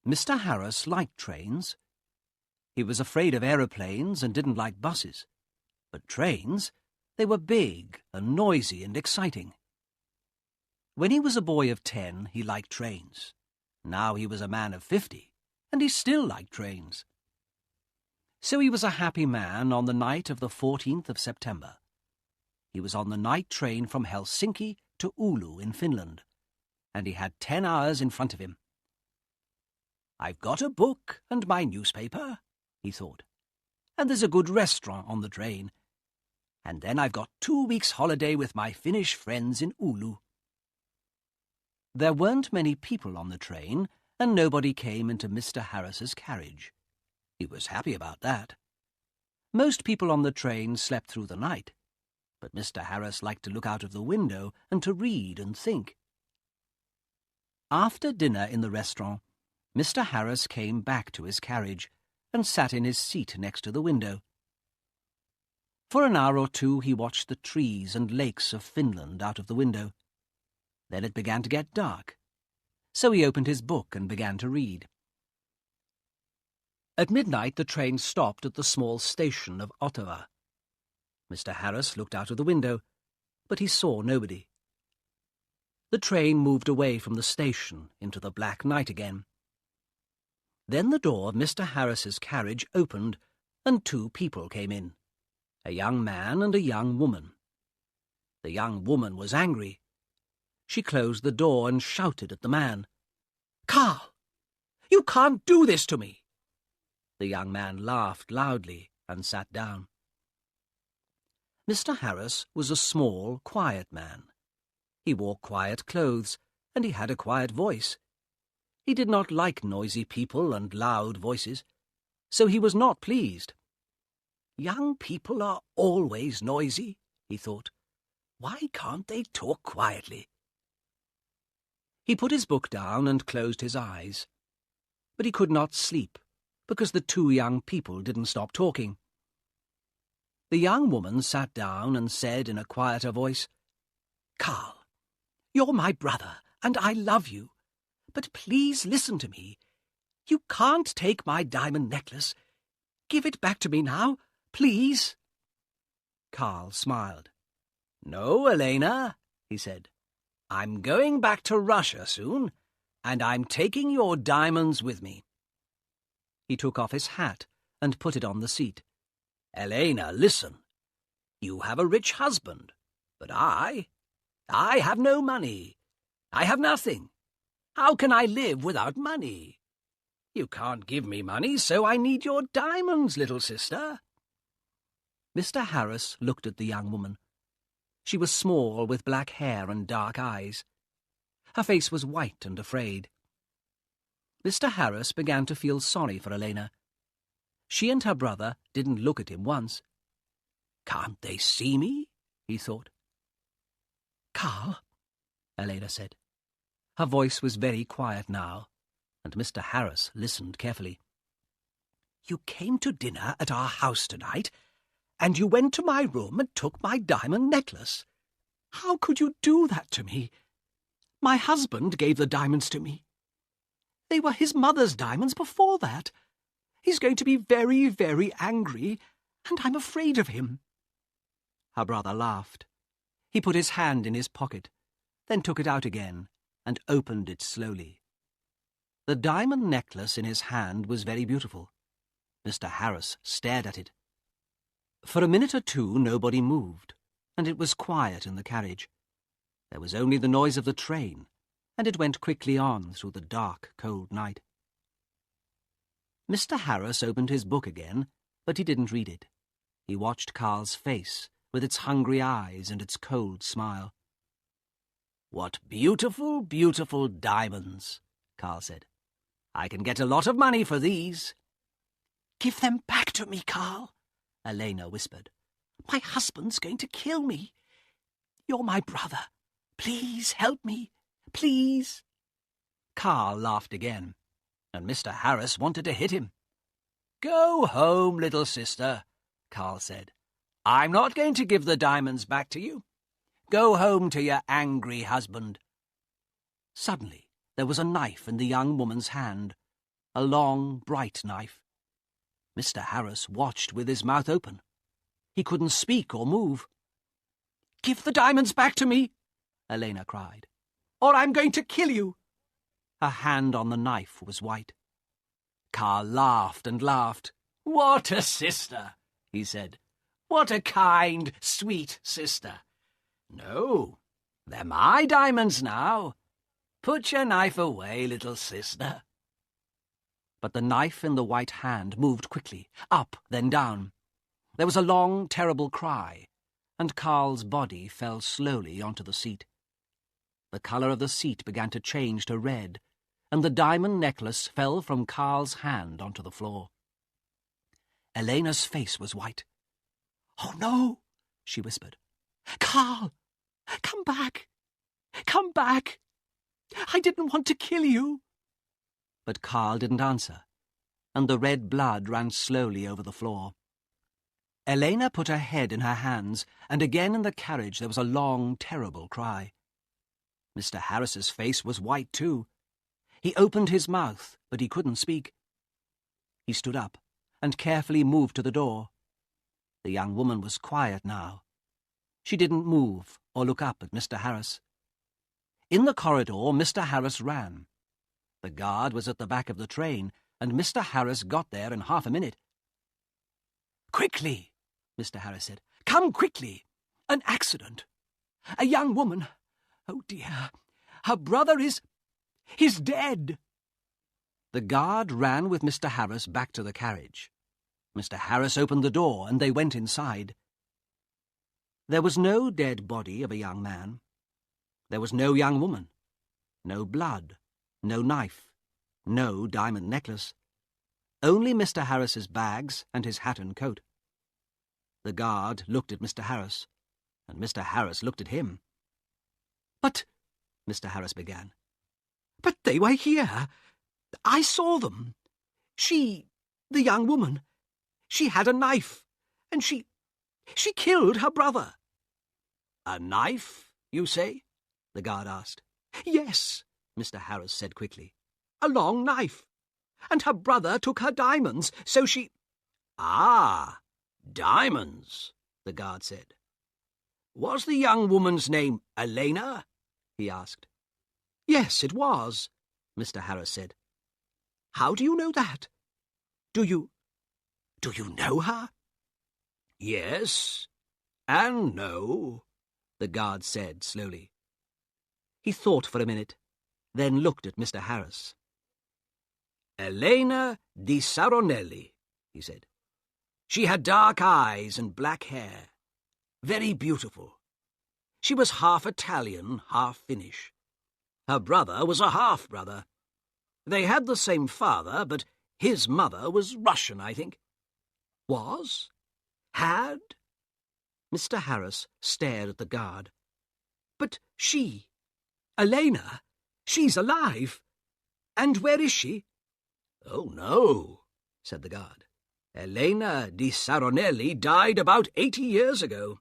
Mr. Harris liked trains. He was afraid of aeroplanes and didn't like buses. But trains, they were big and noisy and exciting. When he was a boy of 10, he liked trains. Now he was a man of 50, and he still liked trains. So he was a happy man on the night of the 14th of September. He was on the night train from Helsinki to Oulu in Finland, and he had 10 hours in front of him. "I've got a book and my newspaper," he thought, "and there's a good restaurant on the train. And then I've got 2 weeks' holiday with my Finnish friends in Oulu." There weren't many people on the train, and nobody came into Mr. Harris's carriage. He was happy about that. Most people on the train slept through the night, but Mr. Harris liked to look out of the window and to read and think. After dinner in the restaurant, Mr. Harris came back to his carriage and sat in his seat next to the window. For an hour or two he watched the trees and lakes of Finland out of the window. Then it began to get dark, so he opened his book and began to read. At midnight the train stopped at the small station of Ottawa. Mr. Harris looked out of the window, but he saw nobody. The train moved away from the station into the black night again. Then the door of Mr. Harris's carriage opened, and 2 people came in, a young man and a young woman. The young woman was angry. She closed the door and shouted at the man, "Carl, you can't do this to me!" The young man laughed loudly and sat down. Mr. Harris was a small, quiet man. He wore quiet clothes, and he had a quiet voice. He did not like noisy people and loud voices, so he was not pleased. "Young people are always noisy," he thought. "Why can't they talk quietly?" He put his book down and closed his eyes. But he could not sleep, because the 2 young people didn't stop talking. The young woman sat down and said in a quieter voice, "Carl, you're my brother, and I love you. But please listen to me. You can't take my diamond necklace. Give it back to me now, please." Carl smiled. "No, Elena," he said. "I'm going back to Russia soon, and I'm taking your diamonds with me." He took off his hat and put it on the seat. "Elena, listen. You have a rich husband, but I have no money. I have nothing. How can I live without money? You can't give me money, so I need your diamonds, little sister." Mr. Harris looked at the young woman. She was small, with black hair and dark eyes. Her face was white and afraid. Mr. Harris began to feel sorry for Elena. She and her brother didn't look at him once. "Can't they see me?" he thought. "Carl," Elena said. Her voice was very quiet now, and Mr. Harris listened carefully. "You came to dinner at our house tonight, and you went to my room and took my diamond necklace. How could you do that to me? My husband gave the diamonds to me. They were his mother's diamonds before that. He's going to be very, very angry, and I'm afraid of him." Her brother laughed. He put his hand in his pocket, then took it out again and opened it slowly. The diamond necklace in his hand was very beautiful. Mr. Harris stared at it. For a minute or two nobody moved, and it was quiet in the carriage. There was only the noise of the train, and it went quickly on through the dark, cold night. Mr. Harris opened his book again, but he didn't read it. He watched Carl's face, with its hungry eyes and its cold smile. "What beautiful, beautiful diamonds," Carl said. "I can get a lot of money for these." "Give them back to me, Carl," Elena whispered. "My husband's going to kill me. You're my brother. Please help me. Please." Carl laughed again, and Mr. Harris wanted to hit him. "Go home, little sister," Carl said. "I'm not going to give the diamonds back to you. Go home to your angry husband." Suddenly there was a knife in the young woman's hand. a long, bright knife. Mr. Harris watched with his mouth open. He couldn't speak or move. "Give the diamonds back to me," Elena cried, "or I'm going to kill you." Her hand on the knife was white. Carl laughed and laughed. "What a sister," he said. "What a kind, sweet sister. No, they're my diamonds now. Put your knife away, little sister." But the knife in the white hand moved quickly, up, then down. There was a long, terrible cry, and Carl's body fell slowly onto the seat. The colour of the seat began to change to red, and the diamond necklace fell from Carl's hand onto the floor. Elena's face was white. "Oh, no," she whispered. "Carl, come back. Come back. I didn't want to kill you." But Carl didn't answer, and the red blood ran slowly over the floor. Elena put her head in her hands, and again in the carriage there was a long, terrible cry. Mr. Harris's face was white too. He opened his mouth, but he couldn't speak. He stood up and carefully moved to the door. The young woman was quiet now. She didn't move or look up at Mr. Harris. In the corridor, Mr. Harris ran. The guard was at the back of the train, and Mr. Harris got there in half a minute. "Quickly," Mr. Harris said. "Come quickly. An accident. A young woman. Oh, dear. Her brother he's dead." The guard ran with Mr. Harris back to the carriage. Mr. Harris opened the door, and they went inside. There was no dead body of a young man. There was no young woman. No blood. No knife. No diamond necklace. Only Mr. Harris's bags and his hat and coat. The guard looked at Mr. Harris, and Mr. Harris looked at him. "But," Mr. Harris began. "But they were here. I saw them. The young woman, she had a knife, and she killed her brother." "A knife, you say?" the guard asked. "Yes," Mr. Harris said quickly. "A long knife. And her brother took her diamonds, so she—" "Ah, diamonds," the guard said. "Was the young woman's name Elena?" he asked. "Yes, it was," Mr. Harris said. "How do you know that? Do you know her?" "Yes, and no," the guard said slowly. He thought for a minute, then looked at Mr. Harris. "Elena di Saronelli," he said. "She had dark eyes and black hair. Very beautiful. She was half Italian, half Finnish. Her brother was a half-brother. They had the same father, but his mother was Russian, I think." "Was? Had?" Mr. Harris stared at the guard. "But Elena, she's alive. And where is she?" "Oh, no," said the guard. "Elena di Saronelli died about 80 years ago.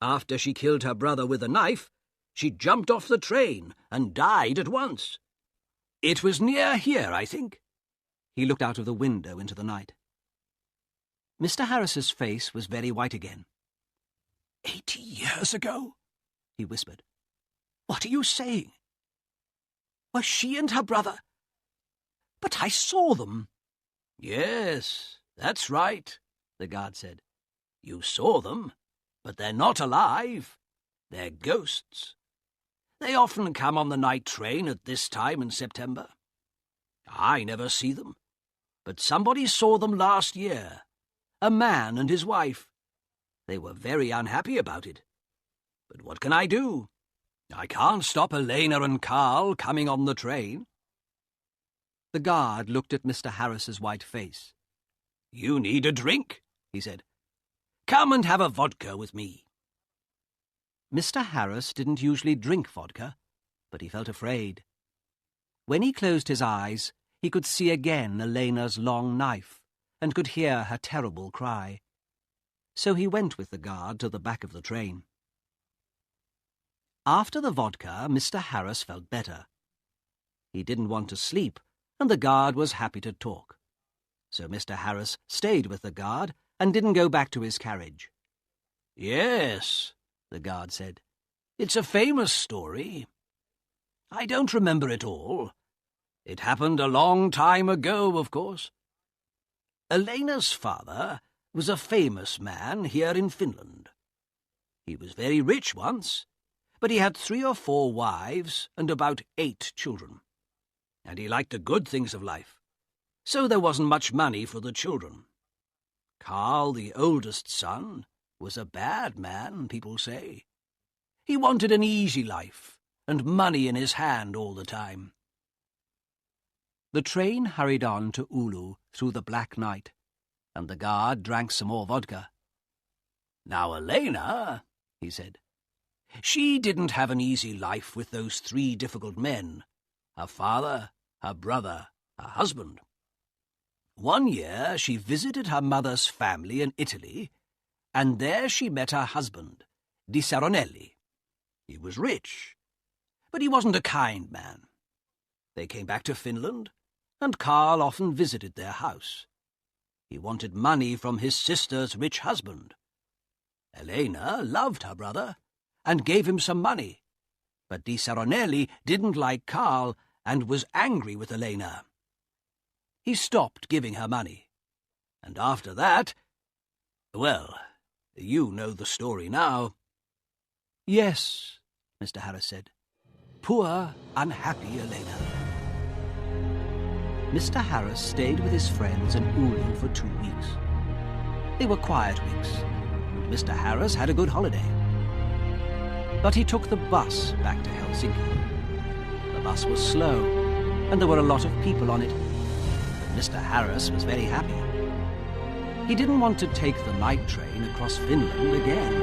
After she killed her brother with a knife, she jumped off the train and died at once. It was near here, I think." He looked out of the window into the night. Mr. Harris's face was very white again. 80 years ago?" he whispered. "What are you saying? Were she and her brother? But I saw them." "Yes, that's right," the guard said. "You saw them, but they're not alive. They're ghosts. They often come on the night train at this time in September. I never see them, but somebody saw them last year. A man and his wife. They were very unhappy about it. But what can I do? I can't stop Elena and Carl coming on the train." The guard looked at Mr. Harris's white face. "You need a drink," he said. "Come and have a vodka with me." Mr. Harris didn't usually drink vodka, but he felt afraid. When he closed his eyes, he could see again Elena's long knife and could hear her terrible cry. So he went with the guard to the back of the train. After the vodka, Mr. Harris felt better. He didn't want to sleep, and the guard was happy to talk. So Mr. Harris stayed with the guard and didn't go back to his carriage. "Yes," the guard said, "it's a famous story. I don't remember it all. It happened a long time ago, of course. Elena's father was a famous man here in Finland. He was very rich once, but he had 3 or 4 wives and about 8 children. And he liked the good things of life, so there wasn't much money for the children. Karl, the oldest son, was a bad man, people say. He wanted an easy life and money in his hand all the time." The train hurried on to Oulu through the black night, and the guard drank some more vodka. "Now Elena," he said, "she didn't have an easy life with those 3 difficult men, her father, her brother, her husband. One year she visited her mother's family in Italy, and there she met her husband, Di Saronelli. He was rich, but he wasn't a kind man. They came back to Finland, and Karl often visited their house. He wanted money from his sister's rich husband. Elena loved her brother and gave him some money, but Di Saronelli didn't like Karl and was angry with Elena. He stopped giving her money, and after that, well, you know the story now." "Yes," Mr. Harris said. "Poor, unhappy Elena." Mr. Harris stayed with his friends in Oulu for 2 weeks. They were quiet weeks, and Mr. Harris had a good holiday. But he took the bus back to Helsinki. The bus was slow, and there were a lot of people on it. But Mr. Harris was very happy. He didn't want to take the night train across Finland again.